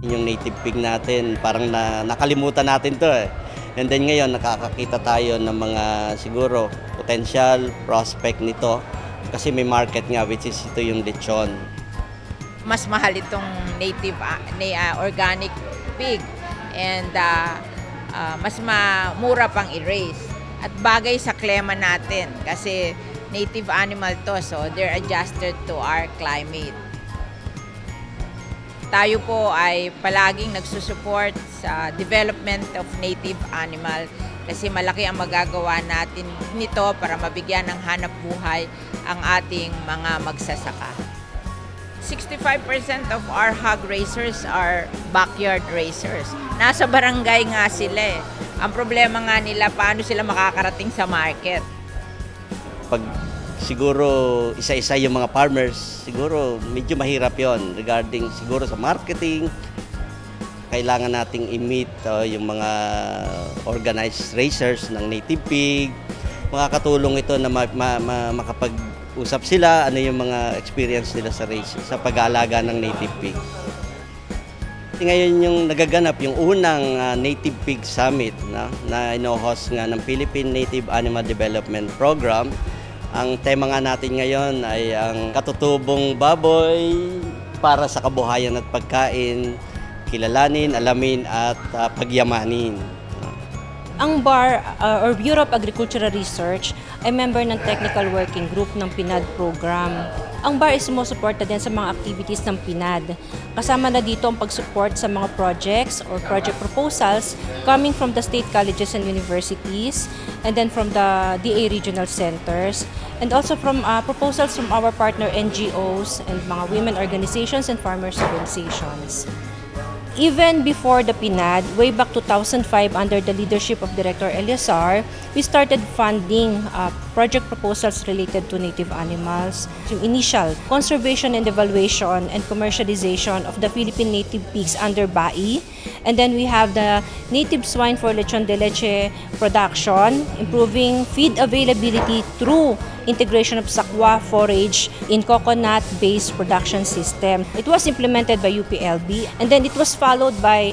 Yung native pig natin, parang nakalimutan natin to eh. And then ngayon, nakakakita tayo ng mga siguro potential prospect nito kasi may market nga which is ito yung lechon. Mas mahal itong native organic pig and mas mura pang i-raise. At bagay sa klima natin kasi native animal to, so they're adjusted to our climate. Tayo po ay palaging nagsusupport sa development of native animal kasi malaki ang magagawa natin nito para mabigyan ng hanap buhay ang ating mga magsasaka. 65% of our hog raisers are backyard raisers. Nasa barangay nga sila eh. Ang problema nga nila, paano sila makakarating sa market? Pag siguro isa-isa yung mga farmers, siguro medyo mahirap yon regarding siguro sa marketing. Kailangan nating i-meet yung mga organized raisers ng native pig. Makakatulong ito na makapag-usap sila, ano yung mga experience nila sa race, sa pag-aalaga ng native pig. Ngayon yung nagaganap yung unang Native Pig Summit na ino-host nga ng Philippine Native Animal Development Program. Ang tema nga natin ngayon ay ang katutubong baboy para sa kabuhayan at pagkain, kilalanin, alamin at pagyamanin. Ang BAR or Bureau of Agricultural Research ay member ng Technical Working Group ng PNAD program. Ang BAR ay sumusuporta din sa mga activities ng PNAD. Kasama na dito ang pag-support sa mga projects or project proposals coming from the state colleges and universities and then from the DA regional centers and also from proposals from our partner NGOs and mga women organizations and farmers organizations. Even before the PNAD, way back 2005 under the leadership of Director Eliazar, we started funding project proposals related to native animals. Yung initial conservation and evaluation and commercialization of the Philippine native pigs under BAI. And then we have the native swine for lechon de leche production, improving feed availability through integration of sakwa forage in coconut-based production system. It was implemented by UPLB and then it was followed by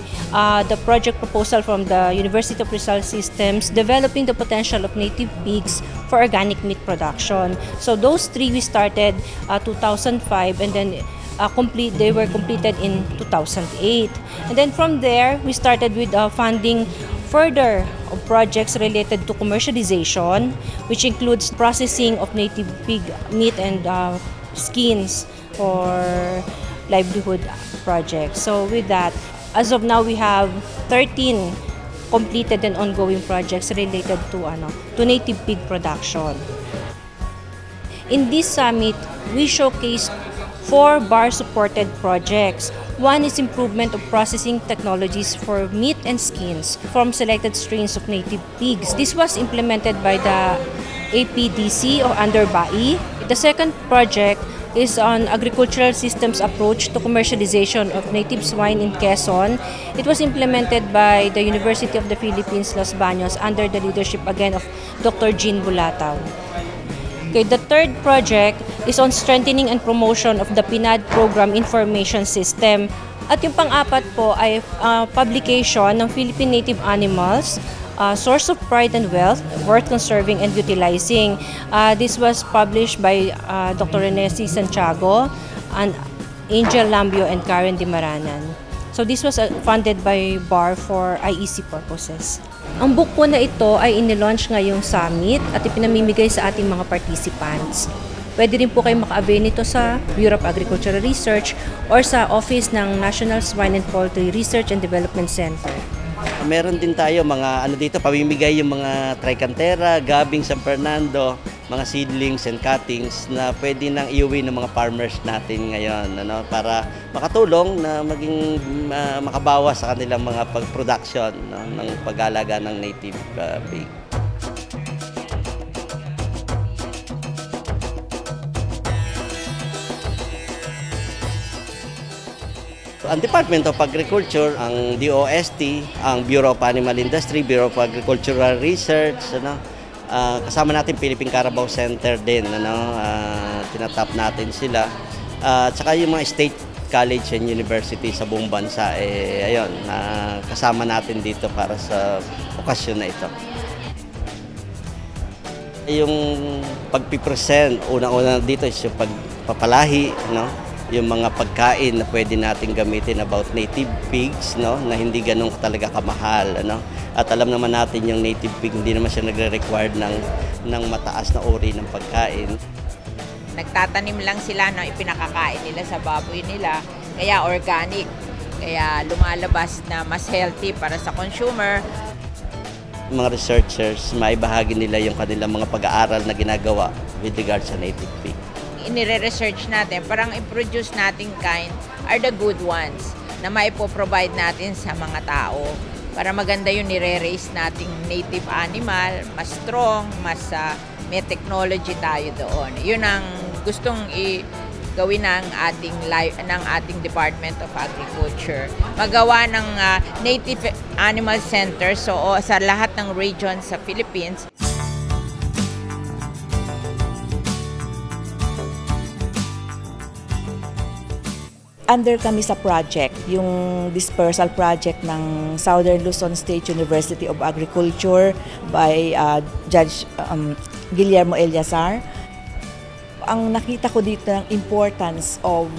the project proposal from the University of Rizal Systems developing the potential of native pigs for organic meat production. So those three we started 2005 and then they were completed in 2008. And then from there, we started with funding further of projects related to commercialization, which includes processing of native pig meat and skins for livelihood projects. So with that, as of now, we have 13 completed and ongoing projects related to native pig production. In this summit, we showcased 4 BAR-supported projects. One is improvement of processing technologies for meat and skins from selected strains of native pigs. This was implemented by the APDC or under BAI. The second project is on agricultural systems approach to commercialization of native swine in Quezon. It was implemented by the University of the Philippines, Los Baños, under the leadership again of Dr. Jean Bulatao. Okay, the third project is on strengthening and promotion of the PNAD program information system. At yung pang-apat po ay publication ng Philippine Native Animals, Source of Pride and Wealth, Worth Conserving and Utilizing. This was published by Dr. Rene C. Santiago, and Angel Lambio, and Karen Dimaranan. So this was funded by BAR for IEC purposes. Ang book po na ito ay inilaunch ngayong summit at ipinamimigay sa ating mga participants. Pwede rin po kayo maka-avail nito sa Bureau of Agricultural Research or sa Office ng National Swine and Poultry Research and Development Center. Meron din tayo mga dito, pamimigay yung mga Tricantera, Gabing San Fernando, mga seedlings and cuttings na pwede nang iuwi ng mga farmers natin ngayon para makatulong na maging makabawas sa kanilang mga pag-production ng pag-aalaga ng native pig. Ang Department of Agriculture, ang DOST, ang Bureau of Animal Industry, Bureau of Agricultural Research, kasama natin Philippine Carabao Center din, tinatap natin sila. At saka yung mga state college and university sa buong bansa, ayun, kasama natin dito para sa okasyon na ito. Yung pagpipresent, unang-una dito is yung pagpapalahi, no? Yung mga pagkain na pwede natin gamitin about native pigs, no? Na hindi ganun talaga kamahal, ano? At alam naman natin yung native pig, hindi naman siya nagre-required ng mataas na uri ng pagkain. Nagtatanim lang sila ng ipinakakain nila sa baboy nila, kaya organic, kaya lumalabas na mas healthy para sa consumer. Mga researchers, maibahagi nila yung kanilang mga pag-aaral na ginagawa with regard sa native pig. Inire-research natin, parang i-produce nating kind are the good ones na maipo-provide natin sa mga tao para maganda yung nire-raise nating native animal, mas strong, mas may technology tayo doon. Yun ang gustong gawin ng ating Department of Agriculture. Magawa ng Native Animal Center sa lahat ng region sa Philippines. Under kami sa project, yung dispersal project ng Southern Luzon State University of Agriculture by Judge Guillermo Eliazar. Ang nakita ko dito ng importance of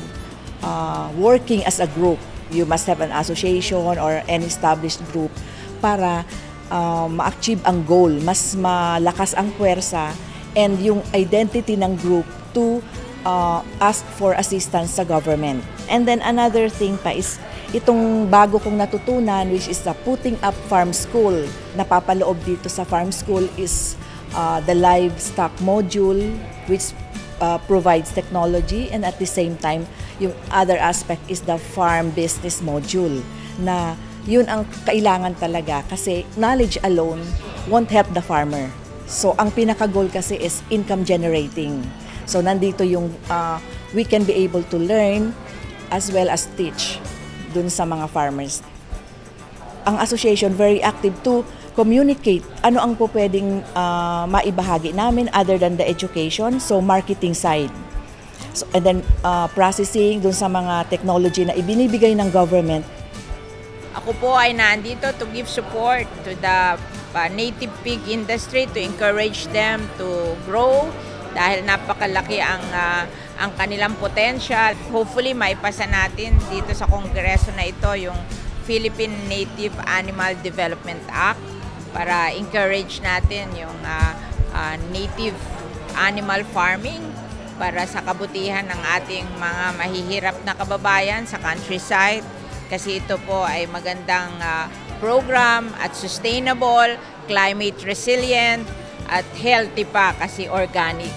working as a group. You must have an association or an established group para ma-achieve ang goal, mas malakas ang puwersa and yung identity ng group to ask for assistance sa government. And then another thing pa is itong bago kong natutunan, which is the putting up farm school. Napapaloob dito sa farm school is the livestock module, which provides technology, and at the same time, yung other aspect is the farm business module, na yun ang kailangan talaga kasi knowledge alone won't help the farmer. So ang pinaka-goal kasi is income generating. So nandito yung we can be able to learn as well as teach dun sa mga farmers. Ang association very active to communicate ano ang po pwedeng maibahagi namin other than the education, so marketing side. So, and then processing dun sa mga technology na ibinibigay ng government. Ako po ay nandito to give support to the native pig industry, to encourage them to grow dahil napakalaki ang kanilang potential. Hopefully maipasa natin dito sa kongreso na ito yung Philippine Native Animal Development Act para encourage natin yung native animal farming para sa kabutihan ng ating mga mahihirap na kababayan sa countryside, kasi ito po ay magandang program at sustainable, climate resilient at healthy pa kasi organic.